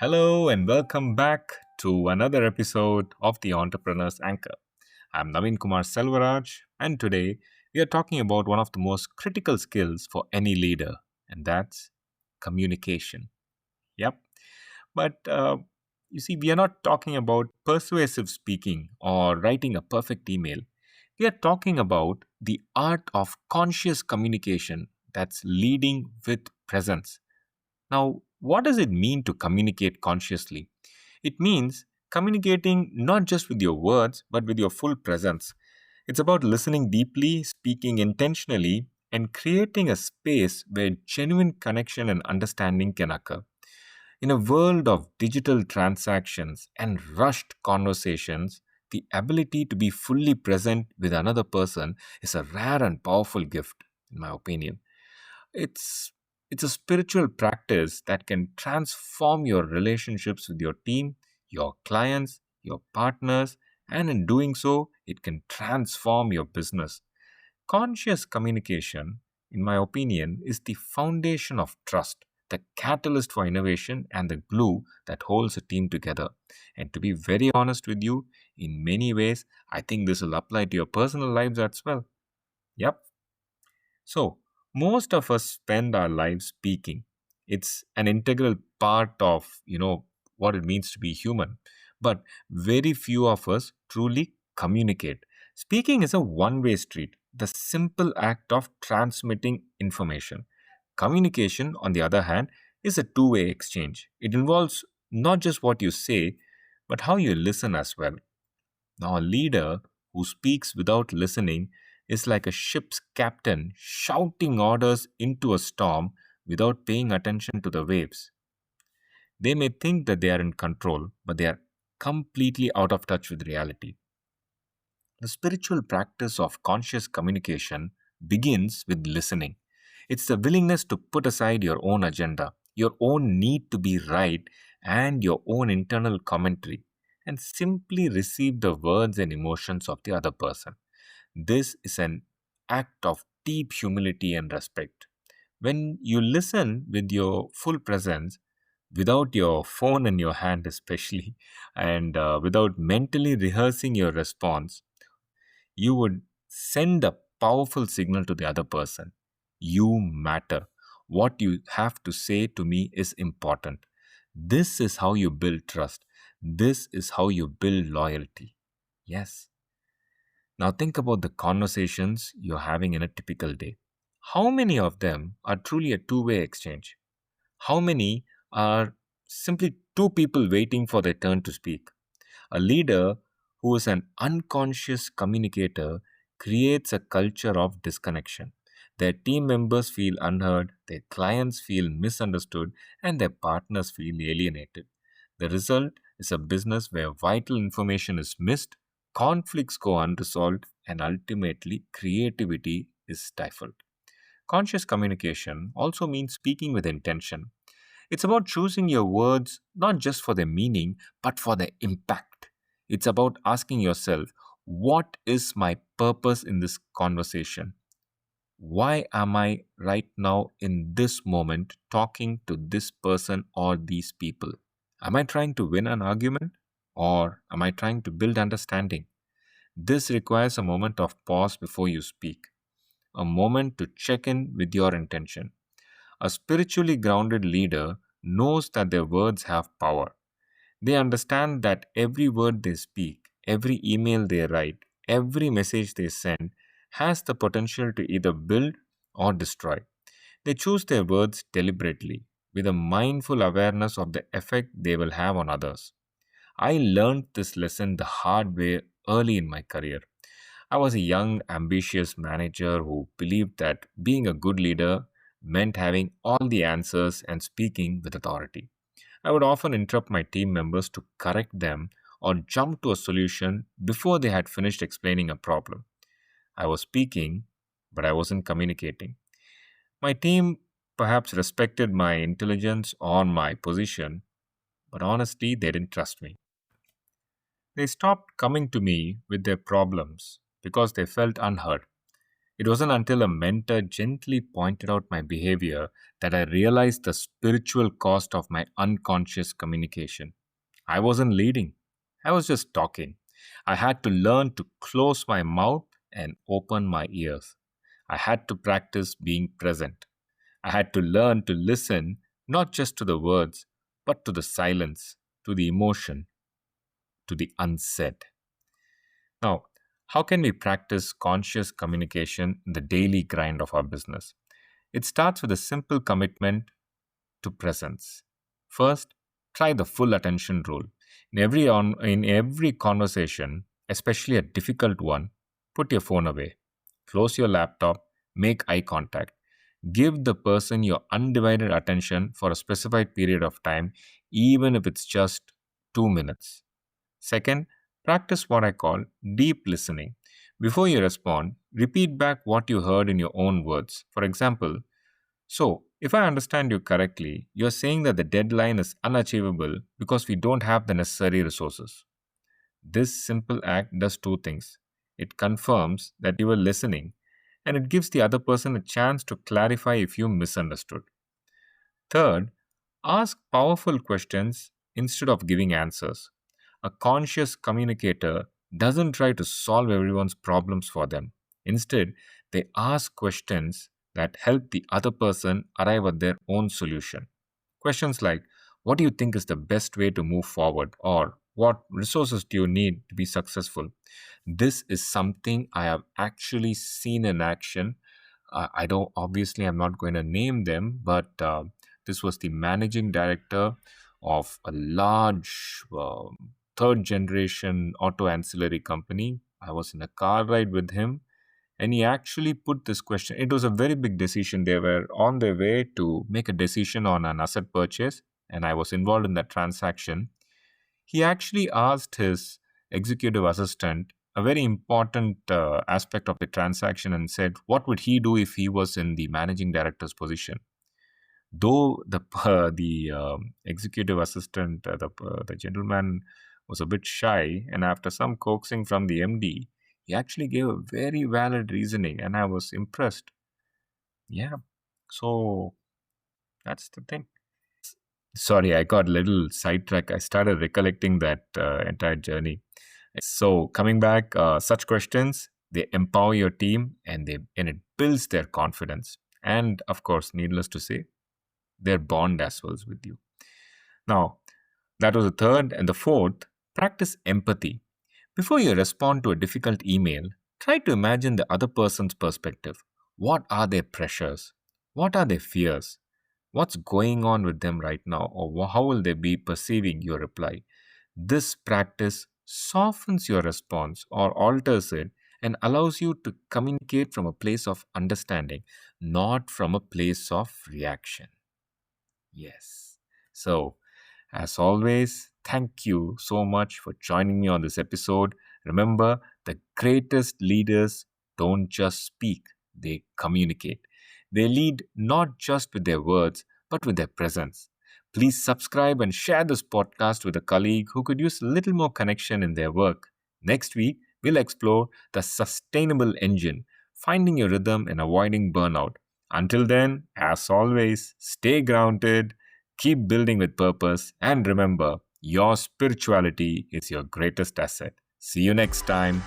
Hello and welcome back to another episode of the Entrepreneur's Anchor. I'm Naveen Kumar Selvaraj, and today we are talking about one of the most critical skills for any leader, and that's communication. Yep. But you see, we are not talking about persuasive speaking or writing a perfect email. We are talking about the art of conscious communication that's leading with presence. Now, what does it mean to communicate consciously? It means communicating not just with your words, but with your full presence. It's about listening deeply, speaking intentionally, and creating a space where genuine connection and understanding can occur. In a world of digital transactions and rushed conversations, the ability to be fully present with another person is a rare and powerful gift, in my opinion. It's it's a spiritual practice that can transform your relationships with your team, your clients, your partners, and in doing so, it can transform your business. Conscious communication, in my opinion, is the foundation of trust, the catalyst for innovation, and the glue that holds a team together. And to be very honest with you, in many ways, I think this will apply to your personal lives as well. Yep. So, most of us spend our lives speaking. It's an integral part of, what it means to be human. But very few of us truly communicate. Speaking is a one-way street, the simple act of transmitting information. Communication, on the other hand, is a two-way exchange. It involves not just what you say, but how you listen as well. Now, a leader who speaks without listening is like a ship's captain shouting orders into a storm without paying attention to the waves. They may think that they are in control, but they are completely out of touch with reality. The spiritual practice of conscious communication begins with listening. It's the willingness to put aside your own agenda, your own need to be right, and your own internal commentary, and simply receive the words and emotions of the other person. This is an act of deep humility and respect. When you listen with your full presence, without your phone in your hand, especially, and without mentally rehearsing your response, you would send a powerful signal to the other person. You matter. What you have to say to me is important. This is how you build trust. This is how you build loyalty. Yes. Now think about the conversations you're having in a typical day. How many of them are truly a two-way exchange? How many are simply two people waiting for their turn to speak? A leader who is an unconscious communicator creates a culture of disconnection. Their team members feel unheard, their clients feel misunderstood, and their partners feel alienated. The result is a business where vital information is missed, conflicts go unresolved, and ultimately creativity is stifled. Conscious communication also means speaking with intention. It's about choosing your words not just for their meaning, but for their impact. It's about asking yourself, what is my purpose in this conversation? Why am I right now in this moment talking to this person or these people? Am I trying to win an argument or am I trying to build understanding? This requires a moment of pause before you speak, a moment to check in with your intention. A spiritually grounded leader knows that their words have power. They understand that every word they speak, every email they write, every message they send has the potential to either build or destroy. They choose their words deliberately, with a mindful awareness of the effect they will have on others. I learned this lesson the hard way early in my career. I was a young, ambitious manager who believed that being a good leader meant having all the answers and speaking with authority. I would often interrupt my team members to correct them or jump to a solution before they had finished explaining a problem. I was speaking, but I wasn't communicating. My team perhaps respected my intelligence or my position, but honestly, they didn't trust me. They stopped coming to me with their problems because they felt unheard. It wasn't until a mentor gently pointed out my behavior that I realized the spiritual cost of my unconscious communication. I wasn't leading, I was just talking. I had to learn to close my mouth and open my ears. I had to practice being present. I had to learn to listen not just to the words, but to the silence, to the emotion, to the unsaid. Now, how can we practice conscious communication in the daily grind of our business? It starts with a simple commitment to presence. First, try the full attention rule. In every conversation, especially a difficult one, put your phone away, close your laptop, make eye contact. Give the person your undivided attention for a specified period of time, even if it's just 2 minutes. Second, practice what I call deep listening. Before you respond, repeat back what you heard in your own words. For example, so, if I understand you correctly, you're saying that the deadline is unachievable because we don't have the necessary resources. This simple act does two things. It confirms that you were listening, and it gives the other person a chance to clarify if you misunderstood. Third, ask powerful questions instead of giving answers. A conscious communicator doesn't try to solve everyone's problems for them. Instead, they ask questions that help the other person arrive at their own solution. Questions like, what do you think is the best way to move forward? Or what resources do you need to be successful? This is something I have actually seen in action. I don't, obviously, I'm not going to name them, but this was the managing director of a large third generation auto ancillary company. I was in a car ride with him, and he actually put this question. It was a very big decision. They were on their way to make a decision on an asset purchase, and I was involved in that transaction. He actually asked his executive assistant a very important aspect of the transaction and said, what would he do if he was in the managing director's position? Though the executive assistant, the gentleman was a bit shy, and after some coaxing from the MD, he actually gave a very valid reasoning, and I was impressed. Yeah, so that's the thing. Sorry, I got a little sidetracked. I started recollecting that entire journey. So coming back, such questions, they empower your team, and it builds their confidence. And of course, needless to say, their bond as well with you. Now, that was the third. And the fourth, practice empathy. Before you respond to a difficult email, try to imagine the other person's perspective. What are their pressures? What are their fears? What's going on with them right now? Or how will they be perceiving your reply? This practice softens your response or alters it and allows you to communicate from a place of understanding, not from a place of reaction. Yes. So, as always, thank you so much for joining me on this episode. Remember, the greatest leaders don't just speak, they communicate. They lead not just with their words, but with their presence. Please subscribe and share this podcast with a colleague who could use a little more connection in their work. Next week, we'll explore the sustainable engine, finding your rhythm and avoiding burnout. Until then, as always, stay grounded, keep building with purpose, and remember, your spirituality is your greatest asset. See you next time.